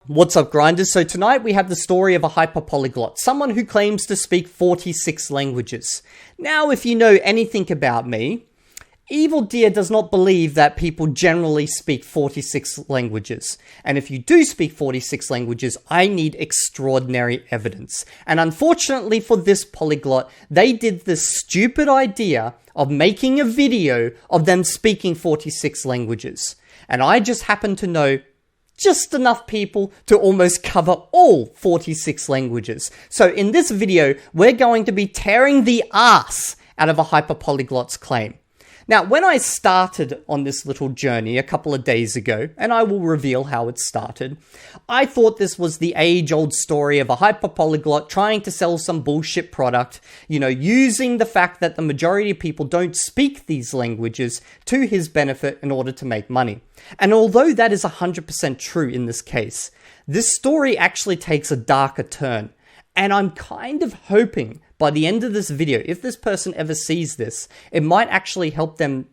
What's up, grinders? So tonight we have the story of a hyperpolyglot, someone who claims to speak 46 languages. Now, if you know anything about me, Evildea does not believe that people generally speak 46 languages. And if you do speak 46 languages, I need extraordinary evidence. And unfortunately for this polyglot, they did this stupid idea of making a video of them speaking 46 languages. And I just happen to know just enough people to almost cover all 46 languages. So in this video, we're going to be tearing the ass out of a hyperpolyglot's claim. Now, when I started on this little journey a couple of days ago, and I will reveal how it started, I thought this was the age-old story of a hyperpolyglot trying to sell some bullshit product, using the fact that the majority of people don't speak these languages to his benefit in order to make money. And although that is 100% true in this case, this story actually takes a darker turn. And I'm kind of hoping by the end of this video, if this person ever sees this, it might actually help them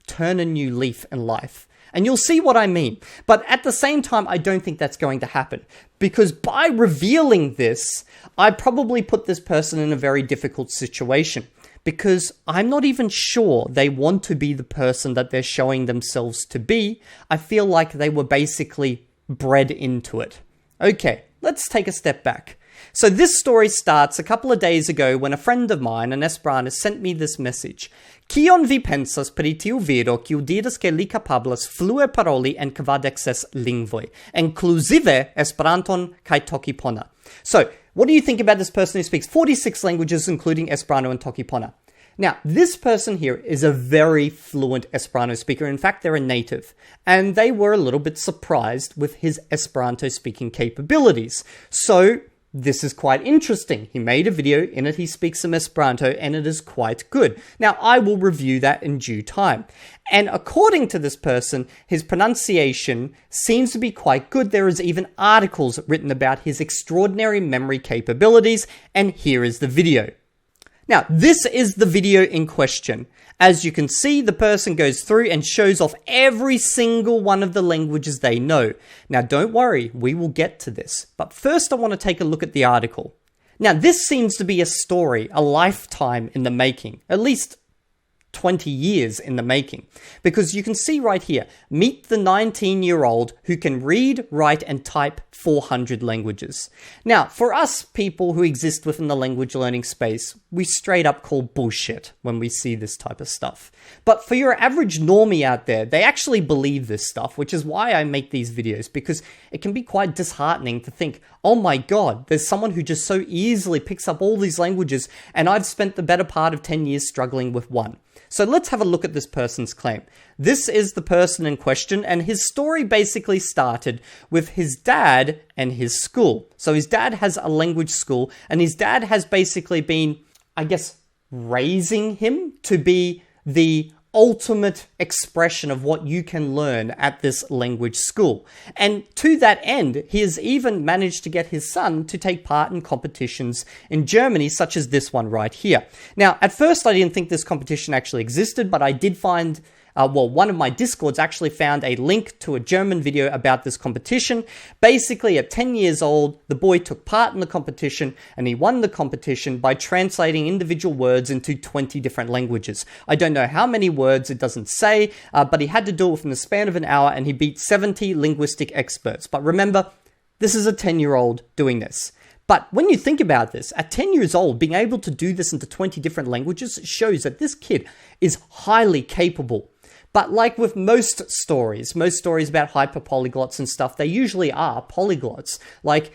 turn a new leaf in life. And you'll see what I mean. But at the same time, I don't think that's going to happen. Because by revealing this, I probably put this person in a very difficult situation. Because I'm not even sure they want to be the person that they're showing themselves to be. I feel like they were basically bred into it. Okay, let's take a step back. So this story starts a couple of days ago when a friend of mine, an Esperantist, sent me this message. Kion vi pensas pri tiu viro kiu diras ke li kapablas flue paroli en kvardekses lingvoj, inkluzive Esperanton kaj Tokipona. So, what do you think about this person who speaks 46 languages, including Esperanto and Tokipona? Now, this person here is a very fluent Esperanto speaker. In fact, they're a native. And they were a little bit surprised with his Esperanto speaking capabilities. So, this is quite interesting. He made a video, in it he speaks some Esperanto, and it is quite good. Now, I will review that in due time. And according to this person, his pronunciation seems to be quite good. There is even articles written about his extraordinary memory capabilities, and here is the video. Now, this is the video in question. As you can see, the person goes through and shows off every single one of the languages they know. Now, don't worry, we will get to this. But first, I want to take a look at the article. Now, this seems to be a story, a lifetime in the making, at least 20 years in the making. Because you can see right here, meet the 19-year-old who can read, write, and type 400 languages. Now, for us people who exist within the language learning space, we straight up call bullshit when we see this type of stuff. But for your average normie out there, they actually believe this stuff, which is why I make these videos, because it can be quite disheartening to think, oh my god, there's someone who just so easily picks up all these languages, and I've spent the better part of 10 years struggling with one. So let's have a look at this person's claim. This is the person in question, and his story basically started with his dad and his school. So his dad has a language school, and his dad has basically been, I guess, raising him to be the ultimate expression of what you can learn at this language school. And to that end, he has even managed to get his son to take part in competitions in Germany, such as this one right here. Now, at first I didn't think this competition actually existed, but I did find one of my Discords actually found a link to a German video about this competition. Basically, at 10 years old, the boy took part in the competition, and he won the competition by translating individual words into 20 different languages. I don't know how many words, it doesn't say, but he had to do it within the span of an hour, and he beat 70 linguistic experts. But remember, this is a 10-year-old doing this. But when you think about this, at 10 years old, being able to do this into 20 different languages shows that this kid is highly capable. But like with most stories about hyperpolyglots and stuff, they usually are polyglots. Like,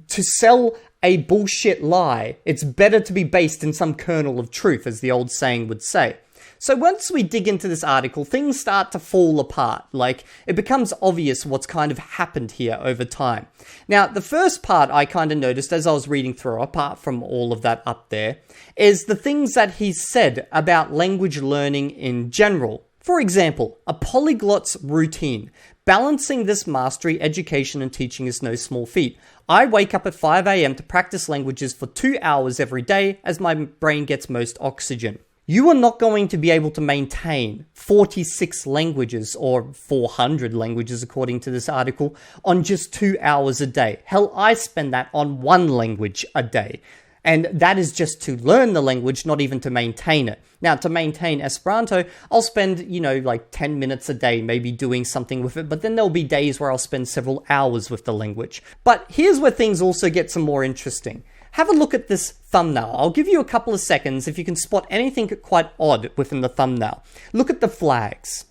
to sell a bullshit lie, it's better to be based in some kernel of truth, as the old saying would say. So once we dig into this article, things start to fall apart. Like, it becomes obvious what's kind of happened here over time. Now, the first part I kind of noticed as I was reading through, apart from all of that up there, is the things that he's said about language learning in general. For example, a polyglot's routine. Balancing this mastery, education, and teaching is no small feat. I wake up at 5 a.m. to practice languages for 2 hours every day as my brain gets most oxygen. You are not going to be able to maintain 46 languages or 400 languages according to this article on just 2 hours a day. Hell, I spend that on one language a day. And that is just to learn the language, not even to maintain it. Now, to maintain Esperanto, I'll spend, like 10 minutes a day maybe doing something with it, but then there'll be days where I'll spend several hours with the language. But here's where things also get some more interesting. Have a look at this thumbnail. I'll give you a couple of seconds if you can spot anything quite odd within the thumbnail. Look at the flags.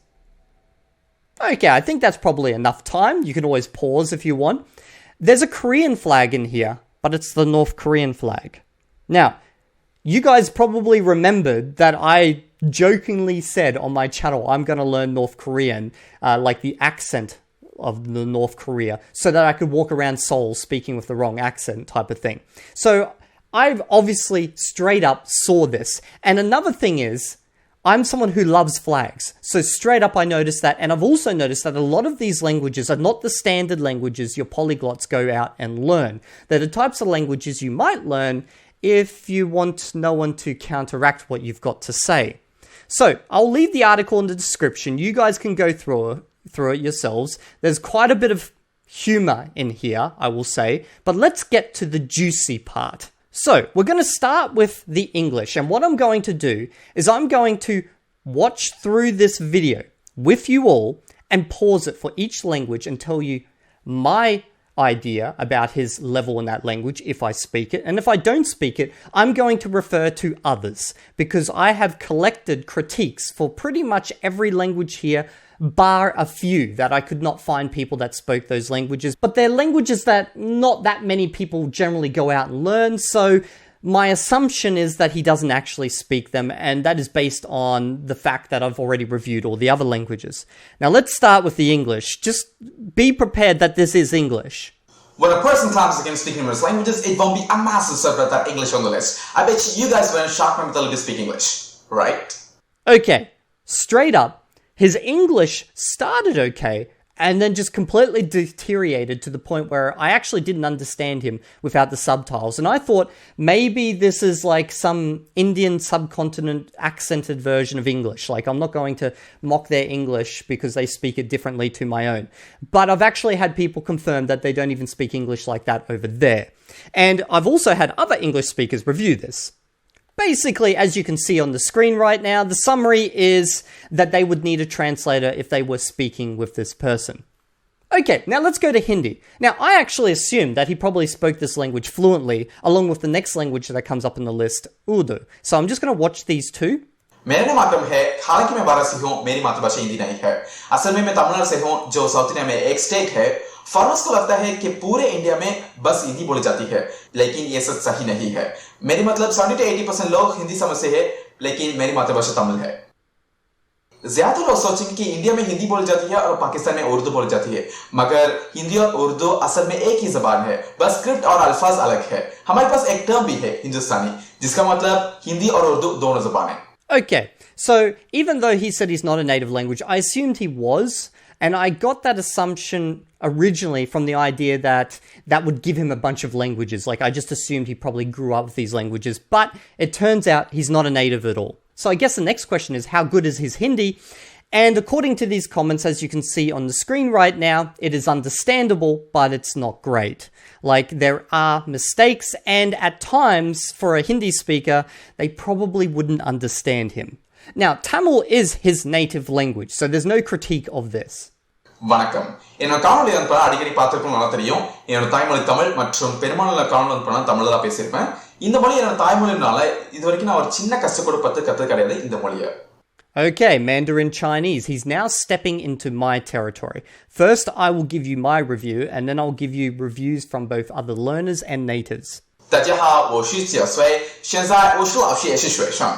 Okay, I think that's probably enough time. You can always pause if you want. There's a Korean flag in here, but it's the North Korean flag. Now, you guys probably remembered that I jokingly said on my channel, I'm going to learn North Korean, like the accent of the North Korea, so that I could walk around Seoul speaking with the wrong accent type of thing. So I've obviously straight up saw this. And another thing is, I'm someone who loves flags. So straight up I noticed that. And I've also noticed that a lot of these languages are not the standard languages your polyglots go out and learn. They're the types of languages you might learn if you want no one to counteract what you've got to say. So I'll leave the article in the description. You guys can go through it yourselves. There's quite a bit of humor in here, I will say. But let's get to the juicy part. So we're going to start with the English. And what I'm going to do is I'm going to watch through this video with you all and pause it for each language and tell you my idea about his level in that language if I speak it. And if I don't speak it, I'm going to refer to others because I have collected critiques for pretty much every language here, bar a few that I could not find people that spoke those languages. But they're languages that not that many people generally go out and learn. So my assumption is that he doesn't actually speak them, and that is based on the fact that I've already reviewed all the other languages. Now let's start with the English. Just be prepared that this is English. When a person clams against speaking numerous languages, it won't be a massive surprise that English on the list. I bet you guys were in shock when we speak English, right? Okay, straight up, his English started okay, and then just completely deteriorated to the point where I actually didn't understand him without the subtitles. And I thought maybe this is like some Indian subcontinent accented version of English. Like, I'm not going to mock their English because they speak it differently to my own. But I've actually had people confirm that they don't even speak English like that over there. And I've also had other English speakers review this. Basically, as you can see on the screen right now, the summary is that they would need a translator if they were speaking with this person. Okay, now let's go to Hindi. Now, I actually assumed that he probably spoke this language fluently, along with the next language that comes up in the list, Urdu. So I'm just going to watch these two. मेरा नाम आक्रम है, हालांकि मैं वाराणसी हूँ, मेरी मातृभाषा हिंदी नहीं है। असल में मैं तमिलनाडु से हूँ, जो साउथ इंडिया में एक स्टेट है। फॉरेनर्स को लगता है कि पूरे इंडिया में बस हिंदी बोली जाती है, लेकिन ये सच सही नहीं है। मेरी मतलब 70 to 80% लोग हिंदी समझते हैं, लेकिन मेरी मातृभाषा तमिल है। ज्यादा लोग सोचेंगे कि इंडिया में हिंदी बोली जाती है और पाकिस्तान में उर्दू बोली जाती है, मगर हिंदी और उर्दू असल में एक ही जबान है, बस स्क्रिप्ट और अल्फाज अलग है। हमारे पास एक टर्म भी है हिंदुस्तानी, जिसका मतलब हिंदी और उर्दू दोनों जबान है। Okay, so even though he said he's not a native language, I assumed he was, and I got that assumption originally from the idea that that would give him a bunch of languages. Like, I just assumed he probably grew up with these languages, but it turns out he's not a native at all. So I guess the next question is, how good is his Hindi? And according to these comments, as you can see on the screen right now, it is understandable, but it's not great. Like, there are mistakes, and at times, for a Hindi speaker, they probably wouldn't understand him. Now, Tamil is his native language, so there's no critique of this. வணக்கம். என்னோட காணொளி அனுப்ப அடிக்கடி பார்த்திருக்கும் நல்லா தெரியும். என்னோட தாய்மொழி தமிழ் மற்றும் பெரும்பாலான காணொளி அனுப்ப தமிழ்ல தான் பேசியிருப்பேன். இந்த மொழி என்னோட தாய்மொழினால இதுவரைக்கும் நான் ஒரு சின்ன கஷ்டப்பட்டு கத்து கிடையாது இந்த மொழியை. Okay, Mandarin Chinese. He's now stepping into my territory. First, I will give you my review, and then I'll give you reviews from both other learners and natives. 大家好，我是9岁，现在我是老师也是学生。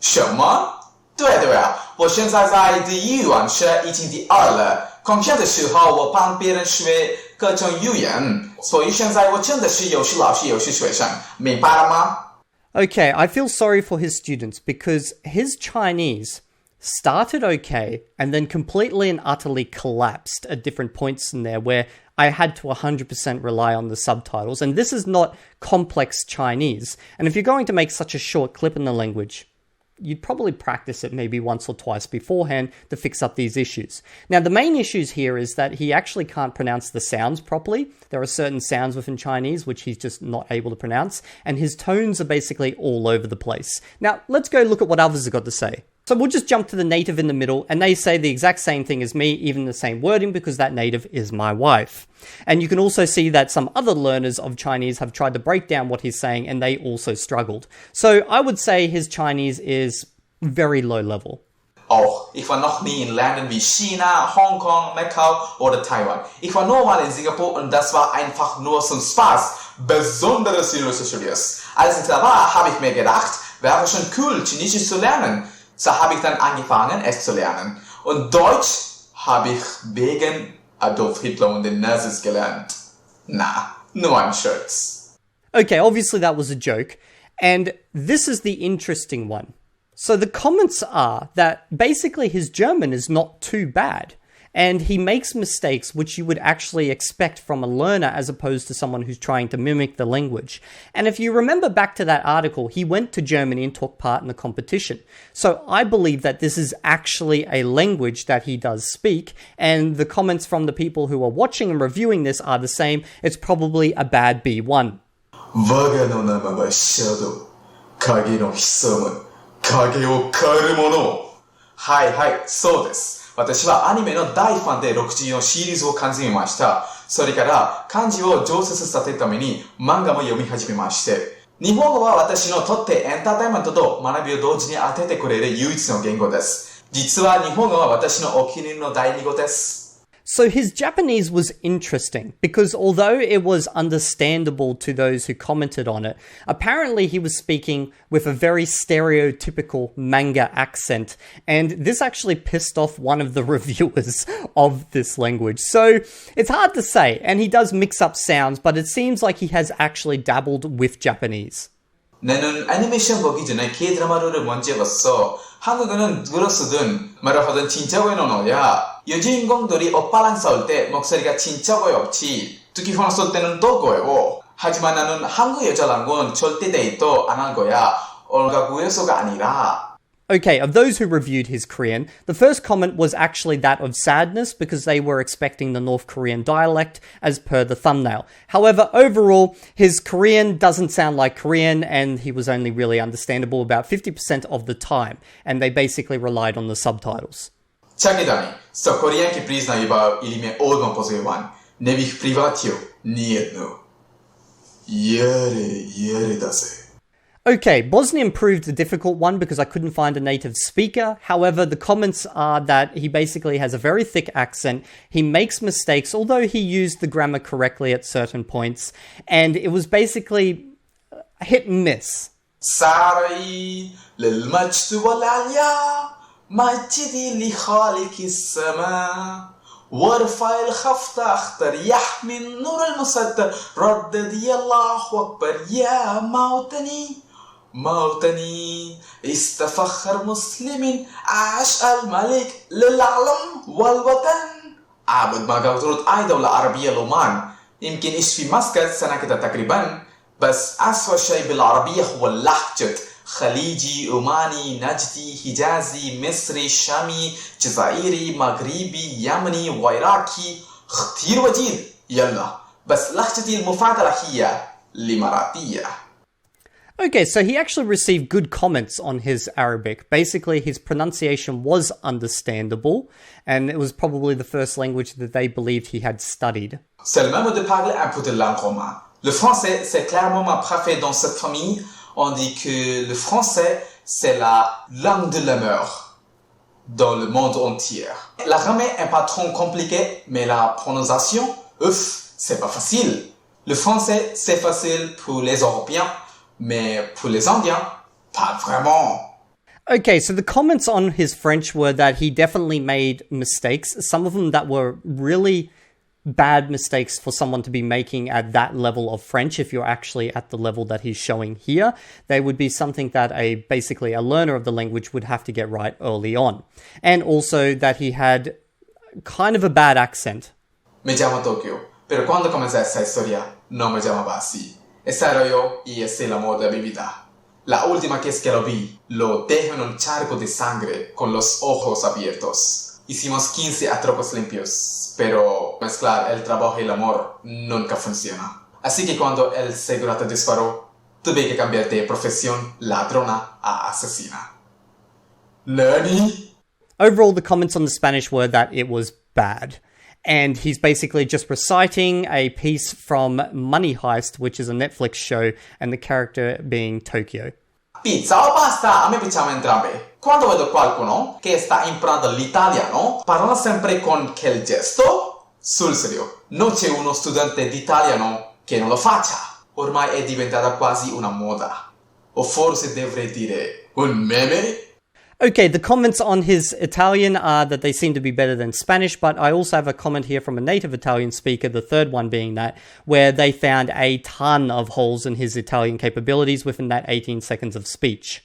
什么？对啊，我现在在第一语文是已经第2了。空闲的时候我帮别人学各种语言，所以现在我真的是又是老师又是学生，明白了吗？ Okay, I feel sorry for his students because his Chinese started okay and then completely and utterly collapsed at different points in there where I had to 100% rely on the subtitles. And this is not complex Chinese. And if you're going to make such a short clip in the language, you'd probably practice it maybe once or twice beforehand to fix up these issues. Now, the main issues here is that he actually can't pronounce the sounds properly. There are certain sounds within Chinese which he's just not able to pronounce, and his tones are basically all over the place. Now, let's go look at what others have got to say. So we'll just jump to the native in the middle, and they say the exact same thing as me, even the same wording, because that native is my wife. And you can also see that some other learners of Chinese have tried to break down what he's saying, and they also struggled. So I would say his Chinese is very low level. Auch, ich war noch nie in Ländern wie China, Hongkong, Macau oder Taiwan. Ich war nur mal in Singapur und das war einfach nur zum Spaß. Besonderes chinesisches Studios. Als ich da war, habe ich mir gedacht, wäre schon cool, Chinesisch zu lernen. So habe ich dann angefangen, es zu lernen. Und Deutsch habe ich wegen Adolf Hitler und den Nazis gelernt. Na, nur ein Scherz. Okay, obviously that was a joke. And this is the interesting one. So the comments are that basically his German is not too bad. And he makes mistakes which you would actually expect from a learner as opposed to someone who's trying to mimic the language. And if you remember back to that article, he went to Germany and took part in the competition. So I believe that this is actually a language that he does speak. And the comments from the people who are watching and reviewing this are the same. It's probably a bad B1. 我がの名前はシャドウ。影の潜む。影を変えるもの。はいはい、そうです。私はアニメの大ファンで64シリーズを完全見ました。それから漢字を上手させるために漫画も読み始めまして。日本語は私のとってエンターテインメントと学びを同時に当ててくれる唯一の言語です。実は日本語は私のお気に入りの第二語です。So his Japanese was interesting because although it was understandable to those who commented on it, apparently he was speaking with a very stereotypical manga accent, and this actually pissed off one of the reviewers of this language. So it's hard to say, and he does mix up sounds, but it seems like he has actually dabbled with Japanese. 나는 애니메이션 보기 전에 K-드라마를 먼저 봤어. 한국어는 들었으든 말하던 진짜 외노노야. 여주인공들이 오빠랑 싸울 때 목소리가 진짜 고엽지. 특히 혼자 쏠 때는 더 고요. 하지만 나는 한국 여자랑은 절대 데이트 안 할 거야. 얼가 구해서가 아니라. Okay, of those who reviewed his Korean, the first comment was actually that of sadness because they were expecting the North Korean dialect as per the thumbnail. However, overall, his Korean doesn't sound like Korean and he was only really understandable about 50% of the time, and they basically relied on the subtitles. Čakaj, so Korijanki priznaju ili me odmah pozivam. Ne bih privatio nijednu. Jere da se. Okay, Bosnian proved a difficult one because I couldn't find a native speaker. However, the comments are that he basically has a very thick accent. He makes mistakes, although he used the grammar correctly at certain points. And it was basically hit and miss. Sarai للمجد والعليا مجدي لخالق السماء وارفع الخفض اختر يحمي النور المسطر ردد يا الله أكبر يا موطني استفخر مسلم عاش الملك للعلم والوطن عبد ما قلت أي دولة عربية لومان يمكن إيش في مسقط سنة كده تقريبا بس أسوأ شيء بالعربية هو اللهجة خليجي عماني نجدي حجازي مصري شامي جزائري مغربي يمني وعراقي كثير وجيد يلا بس لهجتي المفضلة هي الإماراتية. Okay, so he actually received good comments on his Arabic. Basically, his pronunciation was understandable, and it was probably the first language that they believed he had studied. C'est le même de parler un peu de langue romaine. Le français, c'est clairement ma préférée dans cette famille. On dit que le français, c'est la langue de la mort dans le monde entier. La grammaire est pas trop compliquée, mais la prononciation, c'est pas facile. Le français, c'est facile pour les Européens, mais pour les Indiens, pas vraiment. Okay, so the comments on his French were that he definitely made mistakes, some of them that were really bad mistakes for someone to be making at that level of French. If you're actually at the level that he's showing here, they would be something that basically a learner of the language would have to get right early on. And also that he had kind of a bad accent. Me llamo Tokyo, pero cuando comencé esta historia no me llamaba así. Esa era yo y es el amor de mi vida. La última vez que lo vi, lo dejo en un charco de sangre con los ojos abiertos. Hicimos 15 atracos limpios, pero mezclar el trabajo y el amor nunca funciona. Así que cuando el segurata disparó, tuve que cambiar de profesión ladrona a asesina. ¿Nani? Overall, the comments on the Spanish were that it was bad. And he's basically just reciting a piece from Money Heist, which is a Netflix show, and the character being Tokyo. Pizza o pasta? A me piacciono entrambe. Quando vedo qualcuno che sta imparando l'italiano, parla sempre con quel gesto? Sul serio, non c'è uno studente d'italiano che non lo faccia. Ormai è diventata quasi una moda. O forse dovrei dire un meme? Okay, the comments on his Italian are that they seem to be better than Spanish, but I also have a comment here from a native Italian speaker, the third one being that, where they found a ton of holes in his Italian capabilities within that 18 seconds of speech.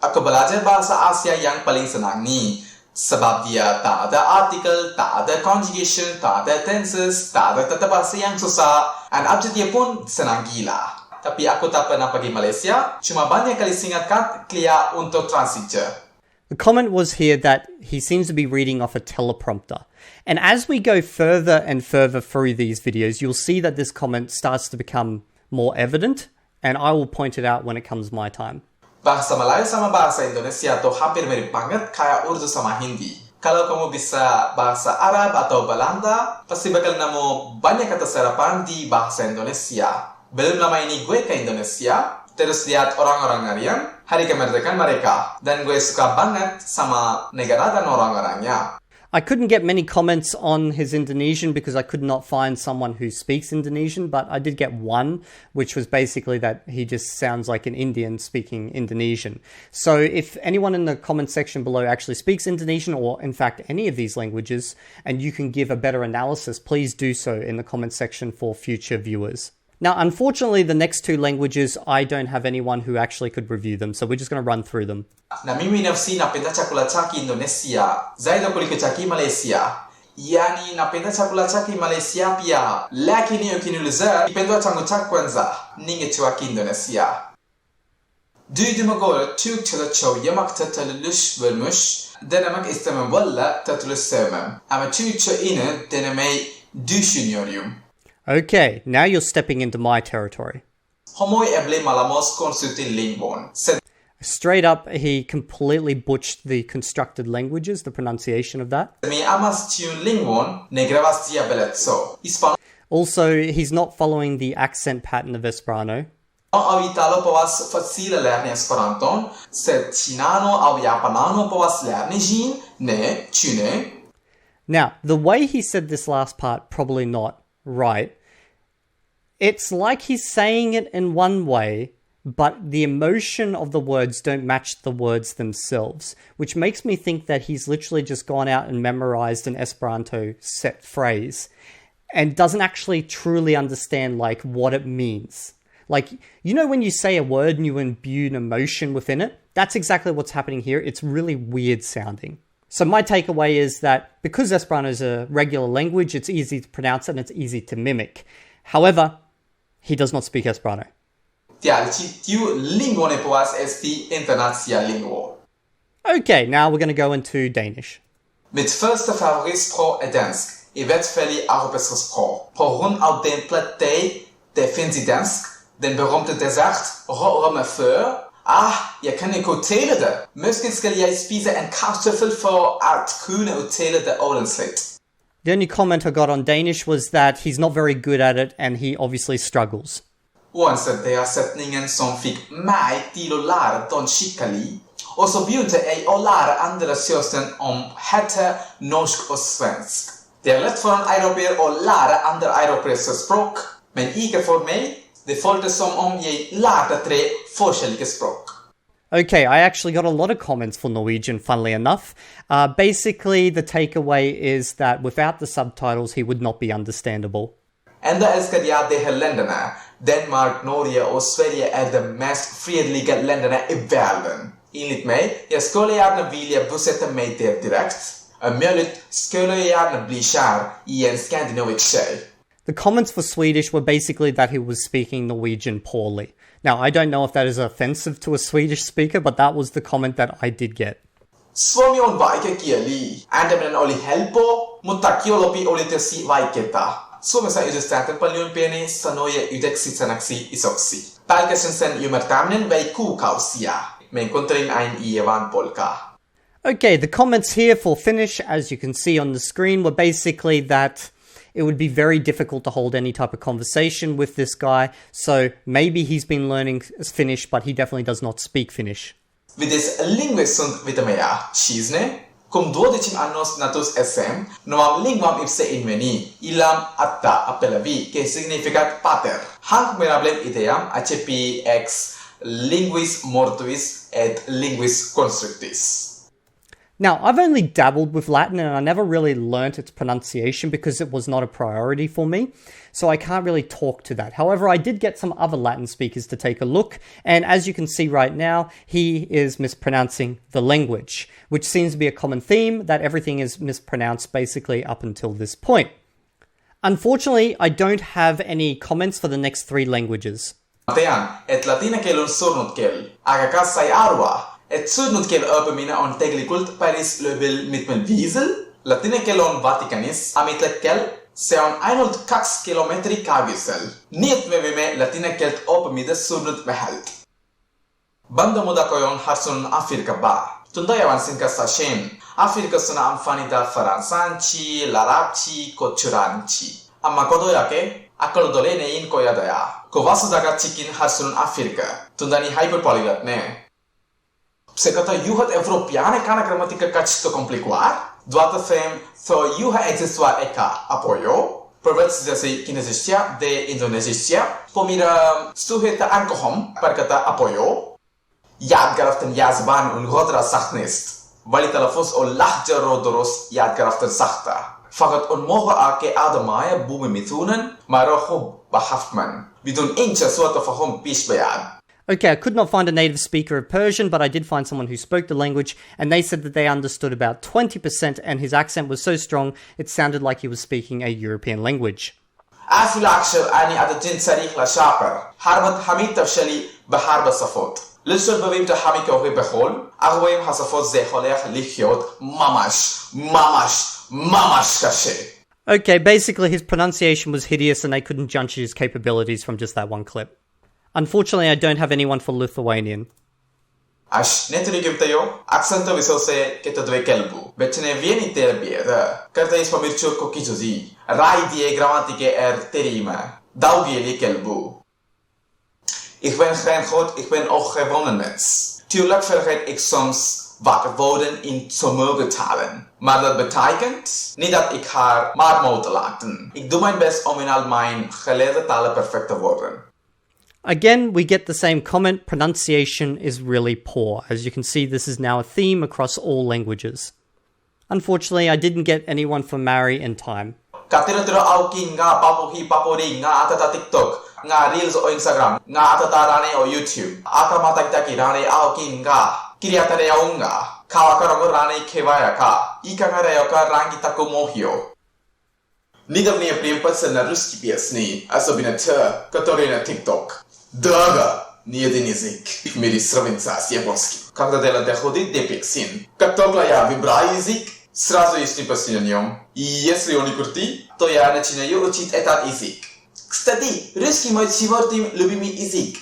Ako belajar bahasa Asia yang paling senang ni. Sebab dia tak ada artikel, tak ada conjugation, tak ada tenses, tak ada tata bahasa yang susah. And abjad dia pun senang gila. Tapi aku tak pernah pergi Malaysia, cuma banyak kali singkat clear untuk transit je. The comment was here that he seems to be reading off a teleprompter. And as we go further and further through these videos, you'll see that this comment starts to become more evident, and I will point it out when it comes my time. Bahasa Melayu sama bahasa Indonesia tuh hampir mirip banget kayak Urdu sama Hindi. Kalau kamu bisa bahasa Arab atau Belanda, pasti bakal nemu banyak kata serapan di bahasa Indonesia. Belum lama ini gue ke Indonesia, terus lihat orang-orang Aryan, hari kemerdekaan mereka. Dan gue suka banget sama negara dan orang-orangnya. I couldn't get many comments on his Indonesian because I could not find someone who speaks Indonesian, but I did get one, which was basically that he just sounds like an Indian speaking Indonesian. So if anyone in the comment section below actually speaks Indonesian, or in fact any of these languages, and you can give a better analysis, please do so in the comment section for future viewers. Now, unfortunately, the next two languages, I don't have anyone who actually could review them, so we're just going to run through them. Na mimi nafsi napenda chakula cha Indonesia zaidi kuliko cha Malaysia. Yani napenda chakula cha Malaysia pia, lakini ukiniuliza kipendo changu cha kwanza ningechukua Indonesia. Duyduma Türkçe'de çoğu yemek tatılış vermiş, denemek istemem valla tatılış sevmem. Ama Türkçe yine denemeyi düşünüyorum. Okay, now you're stepping into my territory. Homoy eble malamos consultin lingvon. Straight up, he completely butchered the constructed languages, the pronunciation of that. Mi amas tiun lingvon ne gravas tia belezzo. Also, he's not following the accent pattern of Esperanto. Aŭ italo povas facile lerni Esperanton, sed ĉinano aŭ japanano povas lerni ĝin, ne, ĉu ne? Now, the way he said this last part, probably not right. It's like he's saying it in one way, but the emotion of the words don't match the words themselves, which makes me think that he's literally just gone out and memorized an Esperanto set phrase and doesn't actually truly understand like what it means. Like, you know when you say a word and you imbue an emotion within it? That's exactly what's happening here. It's really weird sounding. So my takeaway is that because Esperanto is a regular language, it's easy to pronounce and it's easy to mimic. However, he does not speak Esperanto. Okay, now we're going to go into Danish. Mitt første favoritspråk dansk. I hvert fald i arabiske sprog. På grund af den platte, der findes i dansk, den berømte dessert, rører med før. Jeg kan ikke udtale det. Måske skal jeg spise en kartoffel for at kunne udtale det ordentligt. The only comment I got on Danish was that he's not very good at it and he obviously struggles. Uansett, det er sætningen som fik mig til at lære den skikkelig. Og så begyndte jeg at lære andre søster om hette, norsk og svensk. Det er let for en europæer at lære andre europæiske sprog, men ikke for mig. Det føltes som om jeg lærte 3 forskellige sprog. Okay, I actually got a lot of comments for Norwegian, funnily enough. Basically, the takeaway is that without the subtitles, he would not be understandable. Enda älskar jag de här länderna. Danmark, Norge och Sverige är de mest fredliga länderna i världen. Enligt mig, jag skulle gärna vilja bosätta mig där direkt. Om möjligt skulle jag gärna bli kär i en skandinavisk tjej. The comments for Swedish were basically that he was speaking Norwegian poorly. Now, I don't know if that is offensive to a Swedish speaker, but that was the comment that I did get. Suomi on vaikea kieli. Ääntäminen oli helppoa, mutta kielioppi oli tosi vaikeaa. Suomessa yhdistetään paljon pieniä sanoja yhdeksi sanaksi isoksi. Pelkästään sen ymmärtäminen vei kuukausia. Me encontré aina Ievan polkaa. Okay, the comments here for Finnish, as you can see on the screen, were basically that it would be very difficult to hold any type of conversation with this guy, so maybe he's been learning Finnish, but he definitely does not speak Finnish. Vides lingue sunt vitamea, cisne, cum 12 annos natus esem, noam linguam ipse inveni, illam atta appellavi, que significat pater. Hanc merablem ideam accepi ex linguis mortuis et linguis constructis. Now, I've only dabbled with Latin and I never really learnt its pronunciation because it was not a priority for me, so I can't really talk to that. However, I did get some other Latin speakers to take a look, and as you can see right now, he is mispronouncing the language, which seems to be a common theme, that everything is mispronounced basically up until this point. Unfortunately, I don't have any comments for the next 3 languages. Tean, et latina kelun surnut kel, aga sai arua. Et surnut kel öpemina on teglikult Paris löbel mitmel wiesel, latine kelon Vaticanis, amitlet kel, se on ainult 2 kilometri kaugisel. Niet me vime latine kelt öpemida surnut mehelt. Banda mudakoyon harsun Afrika ba. Tundayawan sinka sashen, Afrika suna amfanida faransanchi, larabchi, kochuranchi. Amma kodoyake, akal dolene in koyadaya. Kovasu daga chikin harsun Afrika, tundani hyperpolyglot ne. Sekata juhat Evropiane kana gramatica cacisto complicuar, doată fem so juha existua eka apoio, proveți de kinesistia de indonezistia, pomira suheta ankohom parkata apoio, yadgaraften yazban un godra sachtnist, valitalafos o lahja rodoros yadgaraften sachta. Fakat on moga ake adamaya bumi mithunen, maroho bahaftman, bidun incha suata fahom pishbayad. Okay, I could not find a native speaker of Persian, but I did find someone who spoke the language, and they said that they understood about 20%, and his accent was so strong, it sounded like he was speaking a European language. Afilakshel ani adajin sarikh la shaper, harbat hamid tafshali baharba safot. Lishur bavim ta hamikohi behol, agwim hasafot zeholech lichiot mamash kashe. Okay, basically his pronunciation was hideous, and they couldn't judge his capabilities from just that one clip. Unfortunately, I don't have anyone for Lithuanian. Ash neturigimtayo, accento visose ketadve kelbu. Betene vieni terbieda, carta is pamirchur kokizuzi. Rai die grammatike terima. Daugieli kelbu. Ik ben geen god, ik ben ook gewonnen mens. Tuurlijk vergeet ik soms wakker woorden in sommige talen. Maar dat betekent niet dat ik haar maar moet laten. Ik doe mijn best om in al mijn geleerde talen perfect te worden. Again, we get the same comment. Pronunciation is really poor. As you can see, this is now a theme across all languages. Unfortunately, I didn't get anyone for Mary in time. Katira auki nga papuhi papuri nga atata TikTok, nga Reels o Instagram, nga atata rane o YouTube. Aka matagtaki rane auki nga, kiriatare aunga, kawakarago rane kewaya ka, ikangare ka rangi taku mohio. Недавно я приемпался на русский песни, особенно те, которые на TikTok. Дорого, ни один язык в мире сравнится с японским. Когда дело доходит до песен, как только я выбираю язык, сразу ищу песни на нем. И если он не крутый, то я начинаю учить этот язык. Кстати, русский мой сегодня любимый язык.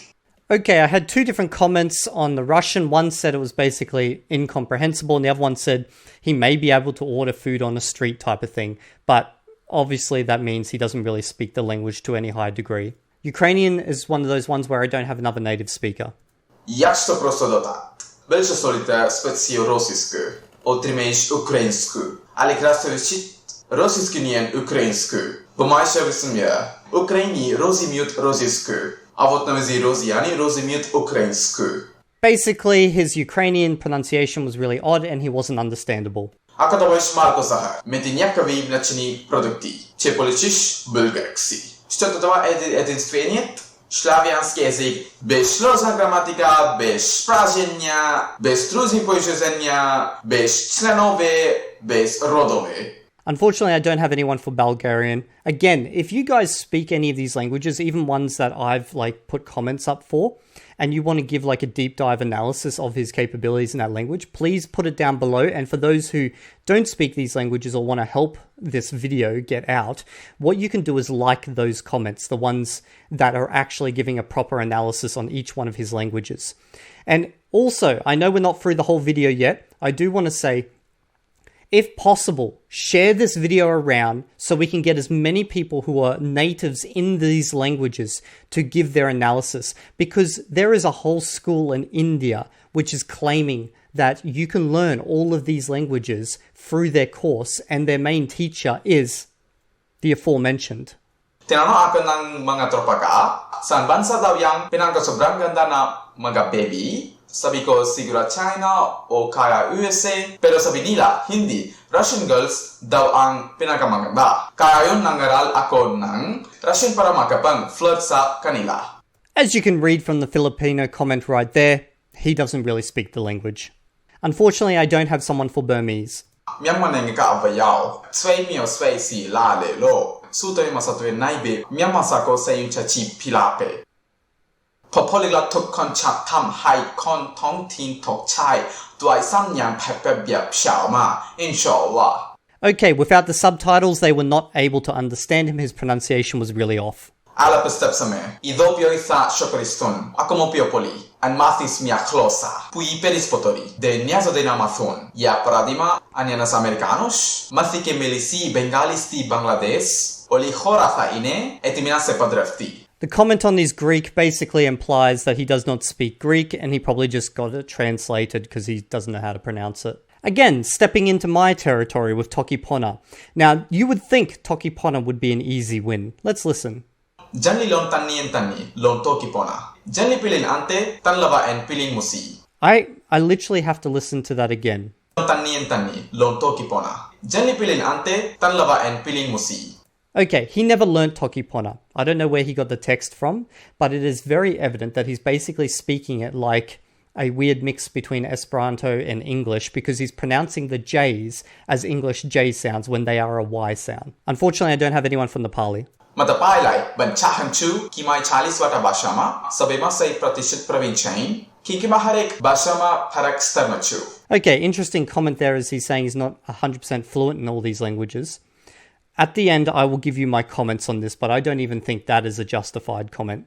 Okay, I had 2 different comments on the Russian. One said it was basically incomprehensible, and the other one said he may be able to order food on the street type of thing, but obviously that means he doesn't really speak the language to any high degree. Ukrainian is one of those ones where I don't have another native speaker. Jak to prosto dodać? Belże solite specją rosyjsku, otrzymajesz ukraińsku, ale krasto wyszyć rosyjski nie ukraińsku. Pomajsze wysumie, Ukraini rozumieją rosyjsku, a вот na wizji Rosjanie rozumieją ukraińsku. Basically, his Ukrainian pronunciation was really odd and he wasn't understandable. Ako to jest Marko Zahar. Metinjakavi mlečení produkty. Če poličiš bulgarski. Što to dva единственият? Славянский язык без сложная грамматика, без спражения, без трудных произношения, без членове, без родове. Unfortunately, I don't have anyone for Bulgarian. Again, if you guys speak any of these languages, even ones that I've put comments up for, and you want to give a deep dive analysis of his capabilities in that language, please put it down below. And for those who don't speak these languages or want to help this video get out, what you can do is like those comments, the ones that are actually giving a proper analysis on each one of his languages. And also, I know we're not through the whole video yet. I do want to say, if possible, share this video around so we can get as many people who are natives in these languages to give their analysis, because there is a whole school in India which is claiming that you can learn all of these languages through their course and their main teacher is the aforementioned. Tinanong ako ng mga tropa ka, saan bansa daw yang pinangkasobrang ganda na mga baby? Sabi ko siguro China o kaya USA, pero sabi nila hindi. Russian girls daw ang pinakamaganda. Kaya yun nangaral ako ng Russian para makapang-flirt sa kanila. As you can read from the Filipino comment right there, he doesn't really speak the language. Unfortunately, I don't have someone for Burmese. Myanmar nang ikaavayaw, sway mio sway si lale lo. Sutoy masatoy naibe, Myanmar sako sa yung chachi pilape. Polyglot ทุกคนชักทำให้คนท้องถิ่นตกใจด้วยสำเนียงแบบเฉามาอินชาอัลลอฮ์ Okay, without the subtitles, they were not able to understand him. His pronunciation was really off. Ala pestep same. Ido pioisa shokristun. Ako mo piopoli. An mathis mia closa. Pui peris potori. De niazo de namathon. Ya paradima anianas americanos. Mathike melisi bengalisti Bangladesh. Oli horafa ine etiminase padrefti. The comment on his Greek basically implies that he does not speak Greek and he probably just got it translated because he doesn't know how to pronounce it. Again, stepping into my territory with Tokipona. Now, you would think Tokipona would be an easy win. Let's listen. Janli lon tani lon Tokipona. Janli pilin ante tanlava en pilin musi. I literally have to listen to that again. Tani lon Tokipona. Janli pilin ante tanlava en pilin musi. Okay, he never learnt Tokipona. I don't know where he got the text from, but it is very evident that he's basically speaking it like a weird mix between Esperanto and English because he's pronouncing the J's as English J sounds when they are a Y sound. Unfortunately, I don't have anyone from the Pali. Matapailai banchahanchu kimai 40 wata bashama sabema say pratishit provinchain kikimaharek bashama parak starnachu. Okay, interesting comment there as he's saying he's not 100% fluent in all these languages. At the end, I will give you my comments on this, but I don't even think that is a justified comment.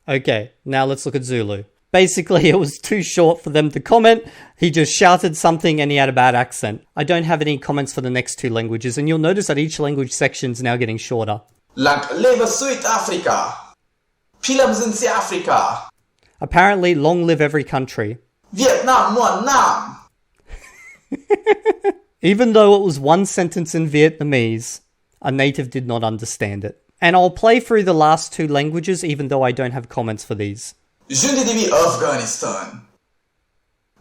Okay, now let's look at Zulu. Basically, it was too short for them to comment. He just shouted something and he had a bad accent. I don't have any comments for the next two languages, and you'll notice that each language section is now getting shorter. Africa. Apparently, long live every country. Vietnam, Nam. Even though it was one sentence in Vietnamese, a native did not understand it. And I'll play through the last two languages even though I don't have comments for these. Afghanistan.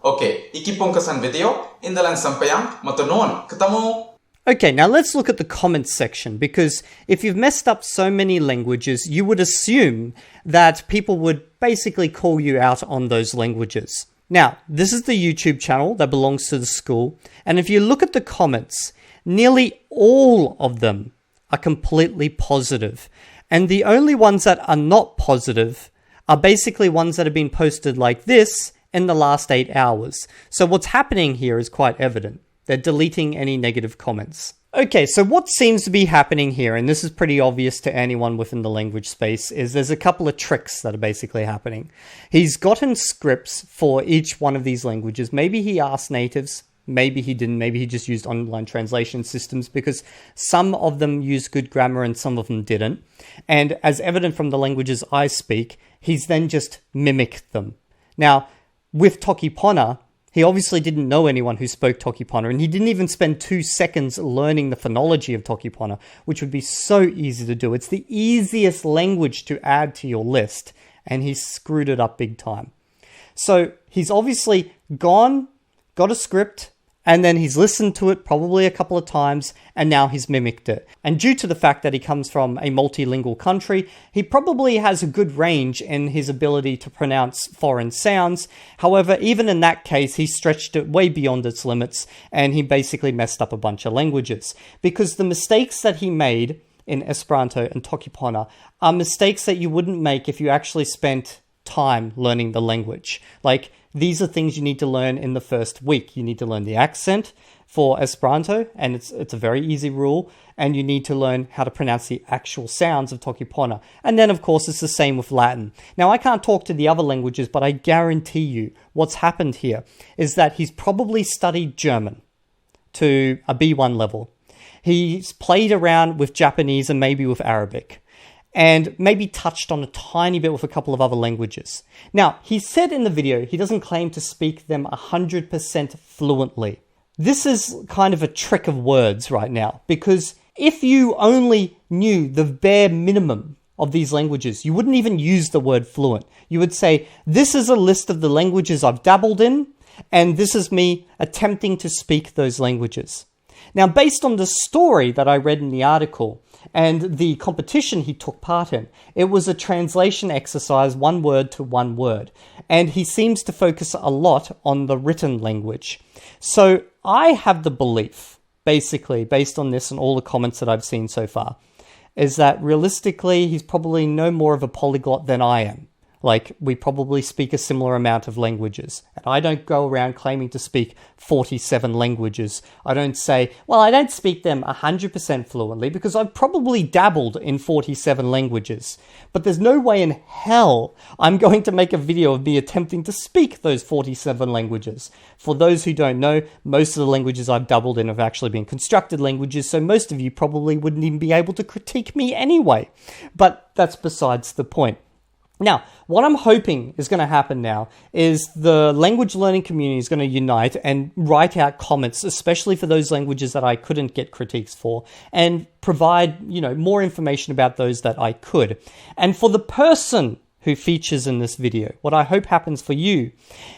Okay, ikipongkasan video, indalan sampayang, matunon, ketemu. Okay, now let's look at the comments section, because if you've messed up so many languages, you would assume that people would basically call you out on those languages. Now, this is the YouTube channel that belongs to the school, and if you look at the comments, nearly all of them are completely positive. And the only ones that are not positive are basically ones that have been posted like this in the last 8 hours. So what's happening here is quite evident. They're deleting any negative comments. Okay, so what seems to be happening here, and this is pretty obvious to anyone within the language space, is there's a couple of tricks that are basically happening. He's gotten scripts for each one of these languages. Maybe he asked natives, maybe he didn't, maybe he just used online translation systems, because some of them used good grammar and some of them didn't. And as evident from the languages I speak, he's then just mimicked them. Now, with Tokipona, he obviously didn't know anyone who spoke Tokipona, and he didn't even spend 2 seconds learning the phonology of Tokipona, which would be so easy to do. It's the easiest language to add to your list, and he screwed it up big time. So he's obviously gone, got a script, and then he's listened to it probably a couple of times, and now he's mimicked it. And due to the fact that he comes from a multilingual country, he probably has a good range in his ability to pronounce foreign sounds. However, even in that case, he stretched it way beyond its limits, and he basically messed up a bunch of languages. Because the mistakes that he made in Esperanto and Toki-Pona are mistakes that you wouldn't make if you actually spent time learning the language. Like, these are things you need to learn in the first week. You need to learn the accent for Esperanto, and it's a very easy rule, and you need to learn how to pronounce the actual sounds of Toki-Pona. And then, of course, it's the same with Latin. Now, I can't talk to the other languages, but I guarantee you what's happened here is that he's probably studied German to a B1 level. He's played around with Japanese and maybe with Arabic, and maybe touched on a tiny bit with a couple of other languages. Now, he said in the video he doesn't claim to speak them 100% fluently. This is kind of a trick of words right now, because if you only knew the bare minimum of these languages, you wouldn't even use the word fluent. You would say, this is a list of the languages I've dabbled in, and this is me attempting to speak those languages. Now, based on the story that I read in the article and the competition he took part in, it was a translation exercise, one word to one word. And he seems to focus a lot on the written language. So I have the belief, basically, based on this and all the comments that I've seen so far, is that realistically, he's probably no more of a polyglot than I am. Like, we probably speak a similar amount of languages. And I don't go around claiming to speak 47 languages. I don't say, well, I don't speak them 100% fluently, because I've probably dabbled in 47 languages. But there's no way in hell I'm going to make a video of me attempting to speak those 47 languages. For those who don't know, most of the languages I've dabbled in have actually been constructed languages, so most of you probably wouldn't even be able to critique me anyway. But that's besides the point. Now, what I'm hoping is going to happen now is the language learning community is going to unite and write out comments, especially for those languages that I couldn't get critiques for, and provide, more information about those that I could. And for the person who features in this video, what I hope happens for you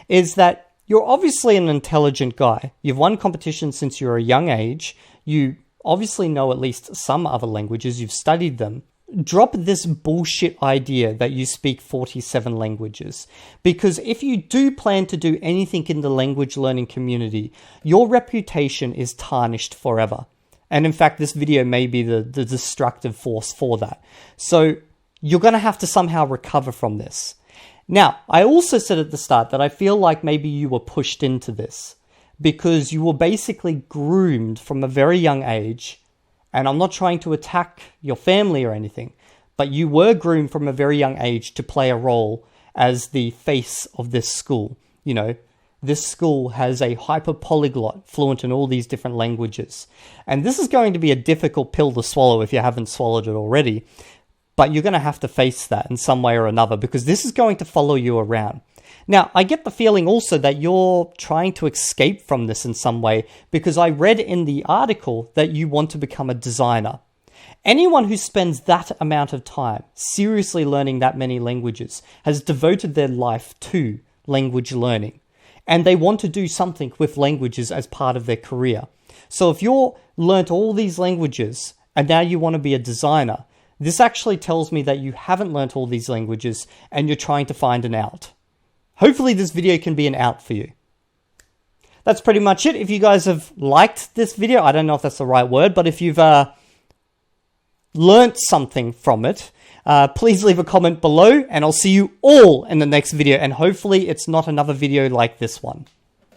is that you're obviously an intelligent guy. You've won competitions since you're a young age. You obviously know at least some other languages. You've studied them. Drop this bullshit idea that you speak 47 languages. Because if you do plan to do anything in the language learning community, your reputation is tarnished forever. And in fact, this video may be the destructive force for that. So you're going to have to somehow recover from this. Now, I also said at the start that I feel like maybe you were pushed into this because you were basically groomed from a very young age. And I'm not trying to attack your family or anything, but you were groomed from a very young age to play a role as the face of this school. This school has a hyperpolyglot, fluent in all these different languages. And this is going to be a difficult pill to swallow if you haven't swallowed it already. But you're going to have to face that in some way or another, because this is going to follow you around. Now, I get the feeling also that you're trying to escape from this in some way, because I read in the article that you want to become a designer. Anyone who spends that amount of time seriously learning that many languages has devoted their life to language learning, and they want to do something with languages as part of their career. So if you're learnt all these languages and now you want to be a designer, this actually tells me that you haven't learnt all these languages and you're trying to find an out. Hopefully this video can be an out for you. That's pretty much it. If you guys have liked this video, I don't know if that's the right word, but if you've learnt something from it, please leave a comment below, and I'll see you all in the next video, and hopefully it's not another video like this one.